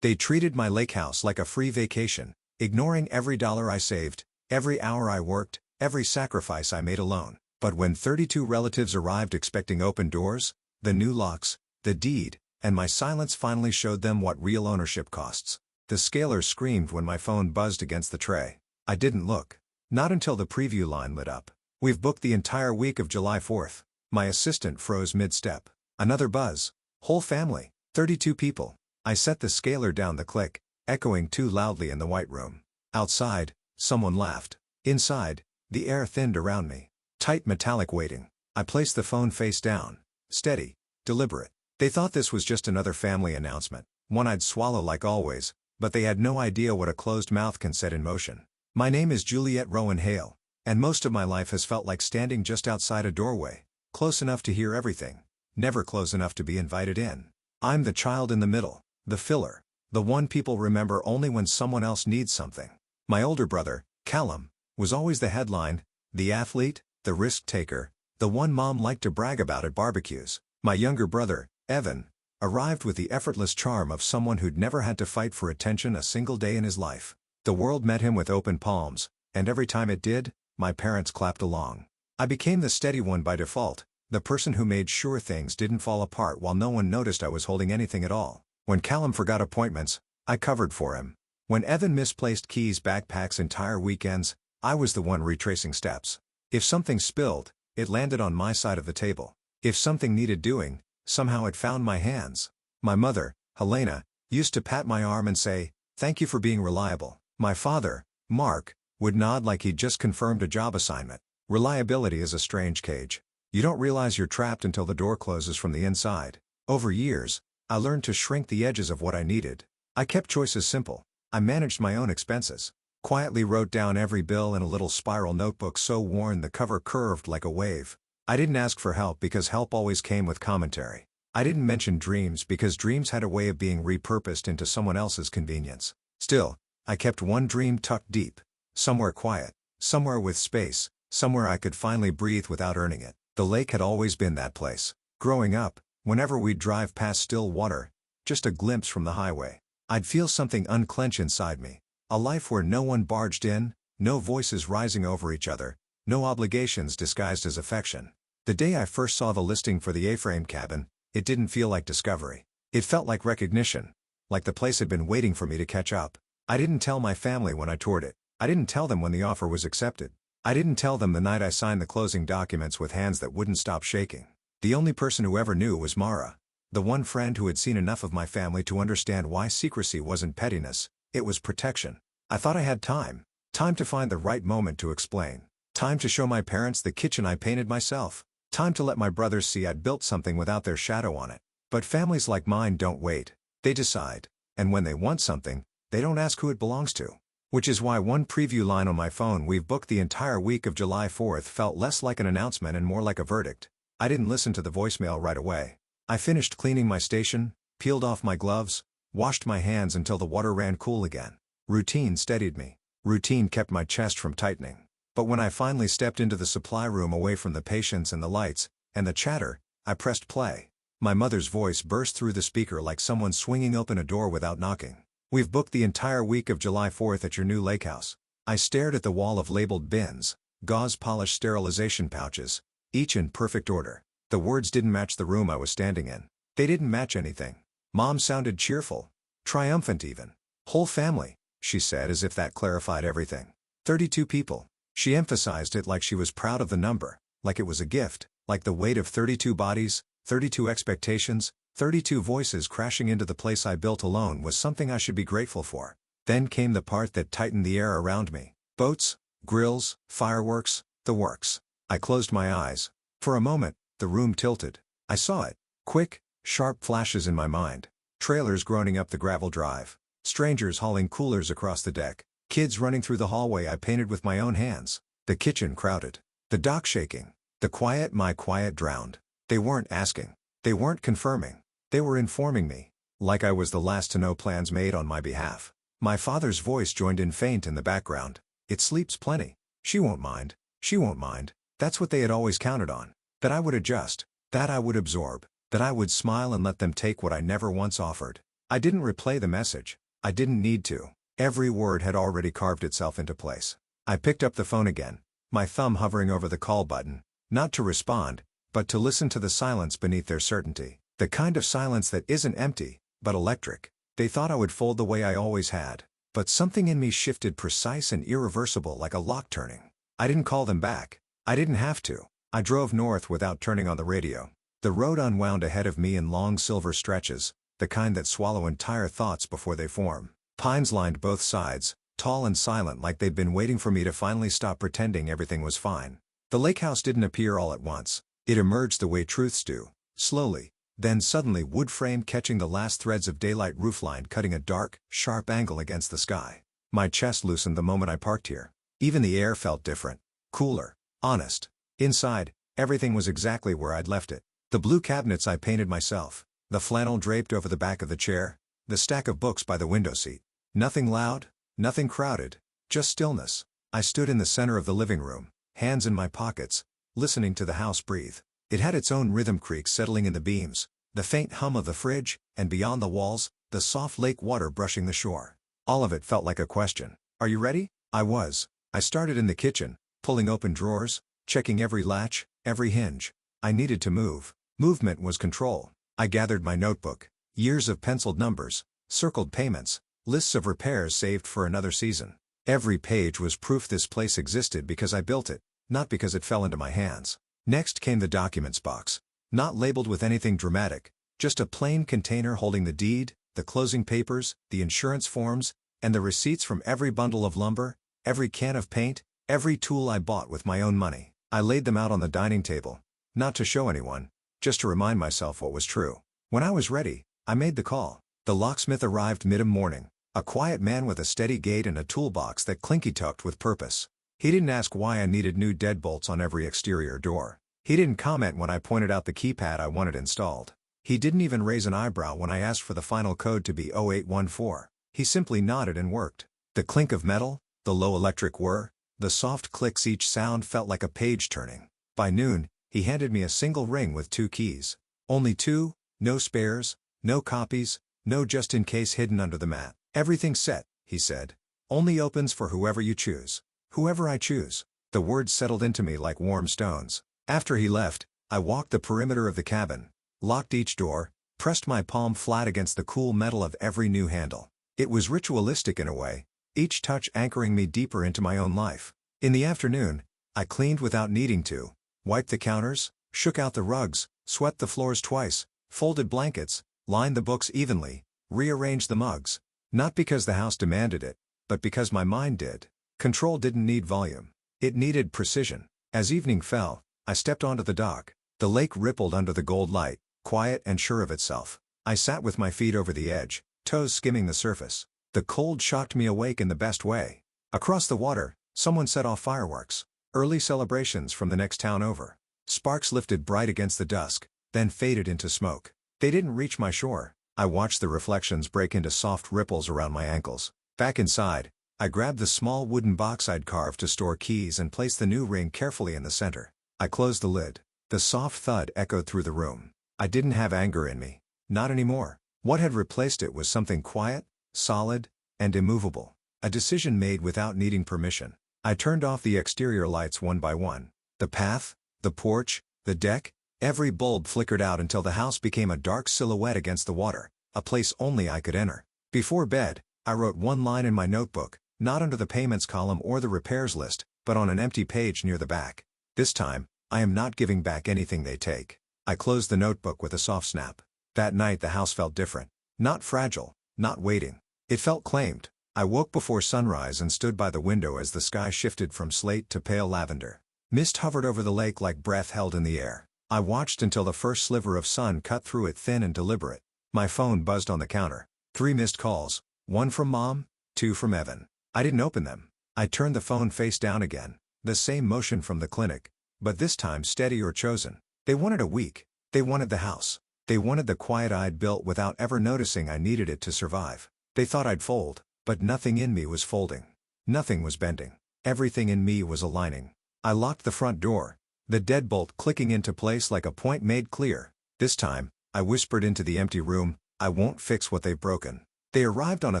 They treated my lake house like a free vacation, ignoring every dollar I saved, every hour I worked, every sacrifice I made alone. But when 32 relatives arrived expecting open doors, the new locks, the deed, and my silence finally showed them what real ownership costs. The scaler screamed when my phone buzzed against the tray. I didn't look. Not until the preview line lit up. "We've booked the entire week of July 4th. My assistant froze mid-step. Another buzz. "Whole family, 32 people." I set the scaler down the click, echoing too loudly in the white room. Outside, someone laughed. Inside, the air thinned around me. Tight metallic weighting. I placed the phone face down. Steady. Deliberate. They thought this was just another family announcement, one I'd swallow like always, but they had no idea what a closed mouth can set in motion. My name is Juliet Rowan Hale, and most of my life has felt like standing just outside a doorway, close enough to hear everything, never close enough to be invited in. I'm the child in the middle, the filler, the one people remember only when someone else needs something. My older brother, Callum, was always the headline, the athlete, the risk-taker, the one mom liked to brag about at barbecues. My younger brother, Evan, arrived with the effortless charm of someone who'd never had to fight for attention a single day in his life. The world met him with open palms, and every time it did, my parents clapped along. I became the steady one by default, the person who made sure things didn't fall apart while no one noticed I was holding anything at all. When Callum forgot appointments, I covered for him. When Evan misplaced keys backpacks entire weekends, I was the one retracing steps. If something spilled, it landed on my side of the table. If something needed doing, somehow it found my hands. My mother, Helena, used to pat my arm and say, "Thank you for being reliable." My father, Mark, would nod like he'd just confirmed a job assignment. Reliability is a strange cage. You don't realize you're trapped until the door closes from the inside. Over years, I learned to shrink the edges of what I needed. I kept choices simple. I managed my own expenses. Quietly wrote down every bill in a little spiral notebook so worn the cover curved like a wave. I didn't ask for help because help always came with commentary. I didn't mention dreams because dreams had a way of being repurposed into someone else's convenience. Still, I kept one dream tucked deep. Somewhere quiet, somewhere with space, somewhere I could finally breathe without earning it. The lake had always been that place. Growing up, whenever we'd drive past still water, just a glimpse from the highway, I'd feel something unclench inside me. A life where no one barged in, no voices rising over each other, no obligations disguised as affection. The day I first saw the listing for the A-frame cabin, it didn't feel like discovery. It felt like recognition, like the place had been waiting for me to catch up. I didn't tell my family when I toured it. I didn't tell them when the offer was accepted. I didn't tell them the night I signed the closing documents with hands that wouldn't stop shaking. The only person who ever knew was Mara, the one friend who had seen enough of my family to understand why secrecy wasn't pettiness, it was protection. I thought I had time. Time to find the right moment to explain. Time to show my parents the kitchen I painted myself. Time to let my brothers see I'd built something without their shadow on it. But families like mine don't wait. They decide. And when they want something, they don't ask who it belongs to. Which is why one preview line on my phone, "We've booked the entire week of July 4th, felt less like an announcement and more like a verdict. I didn't listen to the voicemail right away. I finished cleaning my station, peeled off my gloves, washed my hands until the water ran cool again. Routine steadied me. Routine kept my chest from tightening. But when I finally stepped into the supply room away from the patients and the lights, and the chatter, I pressed play. My mother's voice burst through the speaker like someone swinging open a door without knocking. "We've booked the entire week of July 4th at your new Lakehouse." I stared at the wall of labeled bins, gauze-polished sterilization pouches, each in perfect order. The words didn't match the room I was standing in. They didn't match anything. Mom sounded cheerful, triumphant even. "Whole family," she said as if that clarified everything. 32 people. She emphasized it like she was proud of the number, like it was a gift, like the weight of 32 bodies, 32 expectations, 32 voices crashing into the place I built alone was something I should be grateful for. Then came the part that tightened the air around me. Boats, grills, fireworks, the works. I closed my eyes. For a moment, the room tilted. I saw it. Quick, sharp flashes in my mind. Trailers groaning up the gravel drive. Strangers hauling coolers across the deck. Kids running through the hallway I painted with my own hands. The kitchen crowded. The dock shaking. The quiet, my quiet drowned. They weren't asking. They weren't confirming. They were informing me. Like I was the last to know plans made on my behalf. My father's voice joined in faint in the background. "It sleeps plenty. She won't mind. She won't mind." That's what they had always counted on. That I would adjust. That I would absorb. That I would smile and let them take what I never once offered. I didn't replay the message. I didn't need to. Every word had already carved itself into place. I picked up the phone again, my thumb hovering over the call button, not to respond, but to listen to the silence beneath their certainty. The kind of silence that isn't empty, but electric. They thought I would fold the way I always had. But something in me shifted, precise and irreversible, like a lock turning. I didn't call them back. I didn't have to. I drove north without turning on the radio. The road unwound ahead of me in long silver stretches, the kind that swallow entire thoughts before they form. Pines lined both sides, tall and silent, like they'd been waiting for me to finally stop pretending everything was fine. The Lakehouse didn't appear all at once. It emerged the way truths do, slowly. Then suddenly, wood frame catching the last threads of daylight, roofline cutting a dark, sharp angle against the sky. My chest loosened the moment I parked here. Even the air felt different. Cooler. Honest. Inside, everything was exactly where I'd left it. The blue cabinets I painted myself. The flannel draped over the back of the chair. The stack of books by the window seat. Nothing loud, nothing crowded. Just stillness. I stood in the center of the living room, hands in my pockets, listening to the house breathe. It had its own rhythm, creaks settling in the beams, the faint hum of the fridge, and beyond the walls, the soft lake water brushing the shore. All of it felt like a question. Are you ready? I was. I started in the kitchen, pulling open drawers, checking every latch, every hinge. I needed to move. Movement was control. I gathered my notebook. Years of penciled numbers, circled payments, lists of repairs saved for another season. Every page was proof this place existed because I built it, not because it fell into my hands. Next came the documents box. Not labeled with anything dramatic, just a plain container holding the deed, the closing papers, the insurance forms, and the receipts from every bundle of lumber, every can of paint, every tool I bought with my own money. I laid them out on the dining table, not to show anyone, just to remind myself what was true. When I was ready, I made the call. The locksmith arrived mid-morning, a quiet man with a steady gait and a toolbox that clinky-tucked with purpose. He didn't ask why I needed new deadbolts on every exterior door. He didn't comment when I pointed out the keypad I wanted installed. He didn't even raise an eyebrow when I asked for the final code to be 0814. He simply nodded and worked. The clink of metal, the low electric whir, the soft clicks, each sound felt like a page turning. By noon, he handed me a single ring with 2 keys. Only 2, no spares, no copies, no just in case hidden under the mat. Everything's set, he said. Only opens for whoever you choose. Whoever I choose. The words settled into me like warm stones. After he left, I walked the perimeter of the cabin, locked each door, pressed my palm flat against the cool metal of every new handle. It was ritualistic in a way, each touch anchoring me deeper into my own life. In the afternoon, I cleaned without needing to, wiped the counters, shook out the rugs, swept the floors twice, folded blankets, lined the books evenly, rearranged the mugs. Not because the house demanded it, but because my mind did. Control didn't need volume. It needed precision. As evening fell, I stepped onto the dock. The lake rippled under the gold light, quiet and sure of itself. I sat with my feet over the edge, toes skimming the surface. The cold shocked me awake in the best way. Across the water, someone set off fireworks. Early celebrations from the next town over. Sparks lifted bright against the dusk, then faded into smoke. They didn't reach my shore. I watched the reflections break into soft ripples around my ankles. Back inside, I grabbed the small wooden box I'd carved to store keys and placed the new ring carefully in the center. I closed the lid. The soft thud echoed through the room. I didn't have anger in me. Not anymore. What had replaced it was something quiet, solid, and immovable. A decision made without needing permission. I turned off the exterior lights one by one. The path, the porch, the deck, every bulb flickered out until the house became a dark silhouette against the water, a place only I could enter. Before bed, I wrote one line in my notebook, not under the payments column or the repairs list, but on an empty page near the back. This time, I am not giving back anything they take. I closed the notebook with a soft snap. That night the house felt different. Not fragile, not waiting. It felt claimed. I woke before sunrise and stood by the window as the sky shifted from slate to pale lavender. Mist hovered over the lake like breath held in the air. I watched until the first sliver of sun cut through it, thin and deliberate. My phone buzzed on the counter. 3 missed calls. 1 from Mom, 2 from Evan. I didn't open them. I turned the phone face down again. The same motion from the clinic, but this time steady or chosen. They wanted a week. They wanted the house. They wanted the quiet I'd built without ever noticing I needed it to survive. They thought I'd fold, but nothing in me was folding. Nothing was bending. Everything in me was aligning. I locked the front door, the deadbolt clicking into place like a point made clear. This time, I whispered into the empty room, I won't fix what they've broken. They arrived on a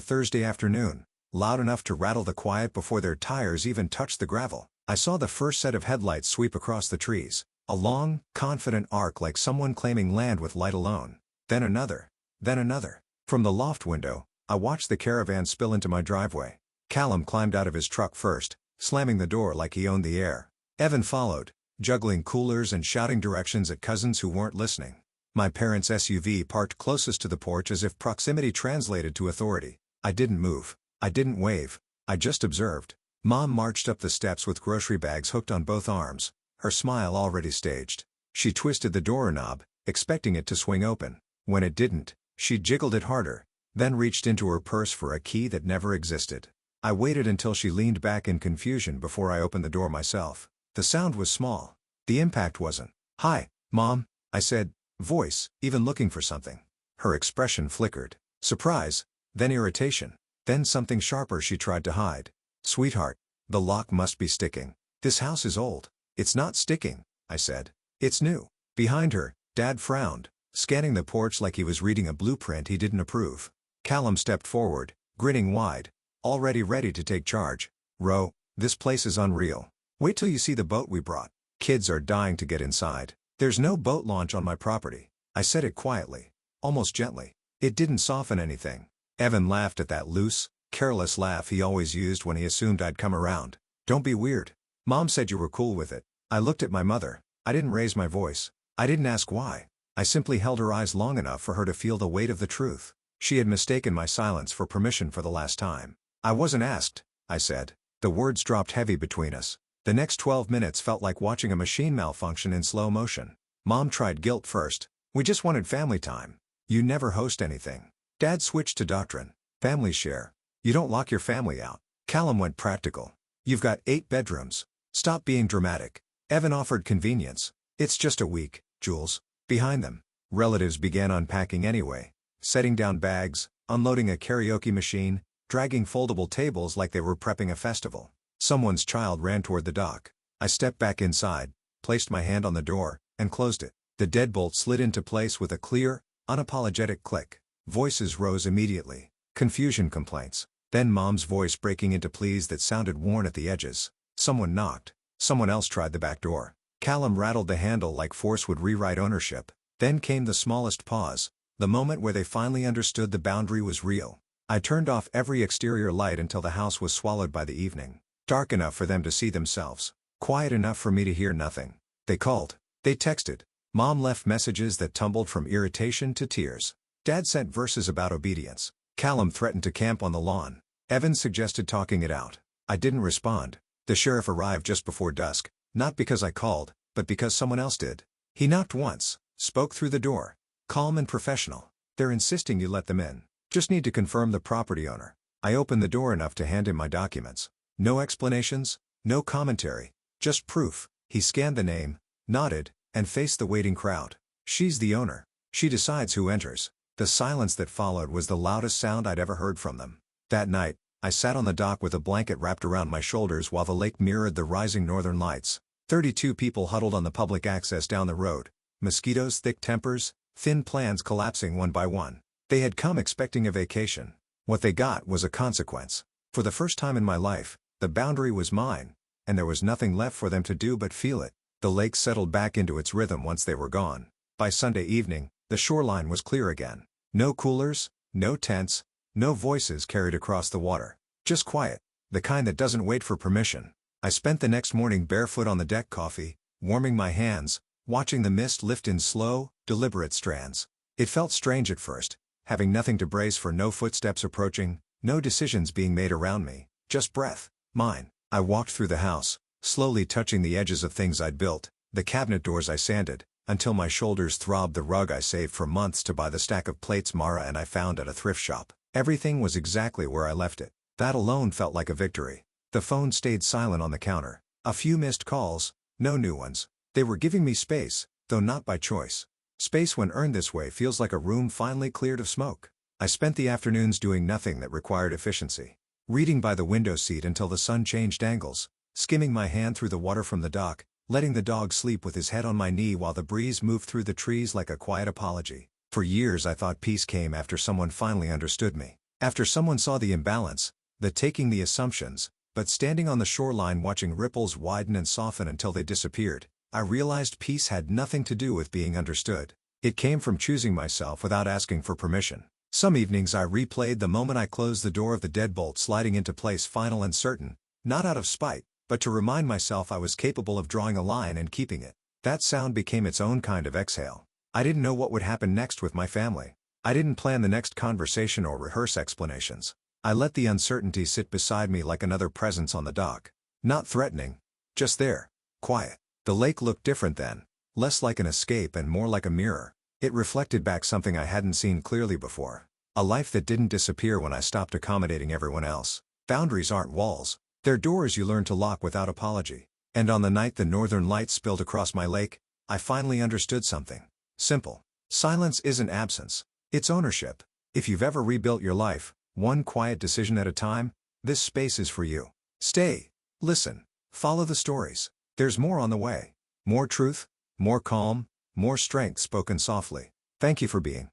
Thursday afternoon, loud enough to rattle the quiet before their tires even touched the gravel. I saw the first set of headlights sweep across the trees, a long, confident arc like someone claiming land with light alone. Then another. Then another. From the loft window, I watched the caravan spill into my driveway. Callum climbed out of his truck first, slamming the door like he owned the air. Evan followed, juggling coolers and shouting directions at cousins who weren't listening. My parents' SUV parked closest to the porch as if proximity translated to authority. I didn't move. I didn't wave. I just observed. Mom marched up the steps with grocery bags hooked on both arms, her smile already staged. She twisted the doorknob, expecting it to swing open. When it didn't, she jiggled it harder, then reached into her purse for a key that never existed. I waited until she leaned back in confusion before I opened the door myself. The sound was small. The impact wasn't. "Hi, Mom," I said, voice, even looking for something. Her expression flickered. Surprise, then irritation, then something sharper she tried to hide. "Sweetheart, the lock must be sticking. This house is old." "It's not sticking," I said. "It's new." Behind her, Dad frowned, scanning the porch like he was reading a blueprint he didn't approve. Callum stepped forward, grinning wide, already ready to take charge. "Ro, this place is unreal. Wait till you see the boat we brought. Kids are dying to get inside." "There's no boat launch on my property." I said it quietly, almost gently. It didn't soften anything. Evan laughed at that loose, careless laugh he always used when he assumed I'd come around. "Don't be weird. Mom said you were cool with it." I looked at my mother. I didn't raise my voice. I didn't ask why. I simply held her eyes long enough for her to feel the weight of the truth. She had mistaken my silence for permission for the last time. "I wasn't asked," I said. The words dropped heavy between us. The next 12 minutes felt like watching a machine malfunction in slow motion. Mom tried guilt first. "We just wanted family time. You never host anything." Dad switched to doctrine. "Families share. You don't lock your family out." Callum went practical. "You've got 8 bedrooms. Stop being dramatic." Evan offered convenience. "It's just a week, Jules." Behind them, relatives began unpacking anyway, setting down bags, unloading a karaoke machine, dragging foldable tables like they were prepping a festival. Someone's child ran toward the dock. I stepped back inside, placed my hand on the door, and closed it. The deadbolt slid into place with a clear, unapologetic click. Voices rose immediately. Confusion complaints. Then Mom's voice breaking into pleas that sounded worn at the edges. Someone knocked. Someone else tried the back door. Callum rattled the handle like force would rewrite ownership. Then came the smallest pause, the moment where they finally understood the boundary was real. I turned off every exterior light until the house was swallowed by the evening. Dark enough for them to see themselves. Quiet enough for me to hear nothing. They called. They texted. Mom left messages that tumbled from irritation to tears. Dad sent verses about obedience. Callum threatened to camp on the lawn. Evan suggested talking it out. I didn't respond. The sheriff arrived just before dusk, not because I called, but because someone else did. He knocked once, spoke through the door. Calm and professional. "They're insisting you let them in. Just need to confirm the property owner." I opened the door enough to hand him my documents. No explanations, no commentary, just proof. He scanned the name, nodded, and faced the waiting crowd. "She's the owner. She decides who enters." The silence that followed was the loudest sound I'd ever heard from them. That night, I sat on the dock with a blanket wrapped around my shoulders while the lake mirrored the rising northern lights. 32 people huddled on the public access down the road. Mosquitoes, thick tempers, thin plans collapsing one by one. They had come expecting a vacation. What they got was a consequence. For the first time in my life, the boundary was mine, and there was nothing left for them to do but feel it. The lake settled back into its rhythm once they were gone. By Sunday evening, the shoreline was clear again. No coolers, no tents, no voices carried across the water. Just quiet, the kind that doesn't wait for permission. I spent the next morning barefoot on the deck, coffee, warming my hands, watching the mist lift in slow, deliberate strands. It felt strange at first, having nothing to brace for, no footsteps approaching, no decisions being made around me, just breath, mine. I walked through the house, slowly touching the edges of things I'd built, the cabinet doors I sanded, until my shoulders throbbed, the rug I saved for months to buy, the stack of plates Mara and I found at a thrift shop. Everything was exactly where I left it. That alone felt like a victory. The phone stayed silent on the counter. A few missed calls, no new ones. They were giving me space, though not by choice. Space when earned this way feels like a room finally cleared of smoke. I spent the afternoons doing nothing that required efficiency. Reading by the window seat until the sun changed angles, skimming my hand through the water from the dock, letting the dog sleep with his head on my knee while the breeze moved through the trees like a quiet apology. For years I thought peace came after someone finally understood me. After someone saw the imbalance, the taking the assumptions, but standing on the shoreline watching ripples widen and soften until they disappeared, I realized peace had nothing to do with being understood. It came from choosing myself without asking for permission. Some evenings I replayed the moment I closed the door of the deadbolt sliding into place, final and certain, not out of spite, but to remind myself I was capable of drawing a line and keeping it. That sound became its own kind of exhale. I didn't know what would happen next with my family. I didn't plan the next conversation or rehearse explanations. I let the uncertainty sit beside me like another presence on the dock. Not threatening, just there, quiet. The lake looked different then, less like an escape and more like a mirror. It reflected back something I hadn't seen clearly before. A life that didn't disappear when I stopped accommodating everyone else. Boundaries aren't walls. They're doors you learn to lock without apology. And on the night the northern lights spilled across my lake, I finally understood something simple. Silence isn't absence. It's ownership. If you've ever rebuilt your life, one quiet decision at a time, this space is for you. Stay. Listen. Follow the stories. There's more on the way. More truth, more calm, more strength spoken softly. Thank you for being.